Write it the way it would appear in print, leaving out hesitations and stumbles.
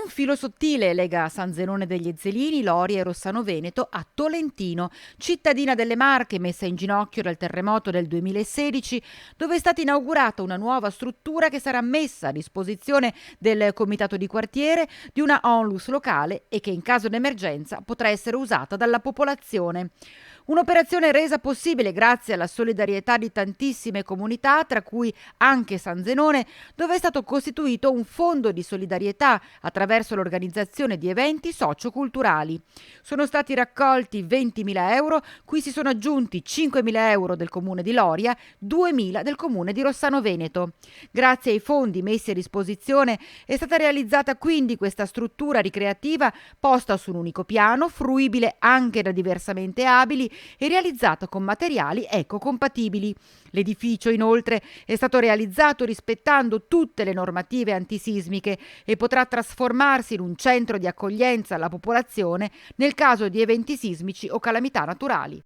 Un filo sottile lega San Zenone degli Ezzelini, Lori e Rossano Veneto a Tolentino, cittadina delle Marche messa in ginocchio dal terremoto del 2016, dove è stata inaugurata una nuova struttura che sarà messa a disposizione del comitato di quartiere, di una onlus locale e che in caso di emergenza potrà essere usata dalla popolazione. Un'operazione resa possibile grazie alla solidarietà di tantissime comunità, tra cui anche San Zenone, dove è stato costituito un fondo di solidarietà attraverso l'organizzazione di eventi socioculturali. Sono stati raccolti 20.000 euro, cui si sono aggiunti 5.000 euro del comune di Loria, 2.000 del comune di Rossano Veneto. Grazie ai fondi messi a disposizione è stata realizzata quindi questa struttura ricreativa posta su un unico piano, fruibile anche da diversamente abili e realizzato con materiali ecocompatibili. L'edificio inoltre è stato realizzato rispettando tutte le normative antisismiche e potrà trasformarsi in un centro di accoglienza alla popolazione nel caso di eventi sismici o calamità naturali.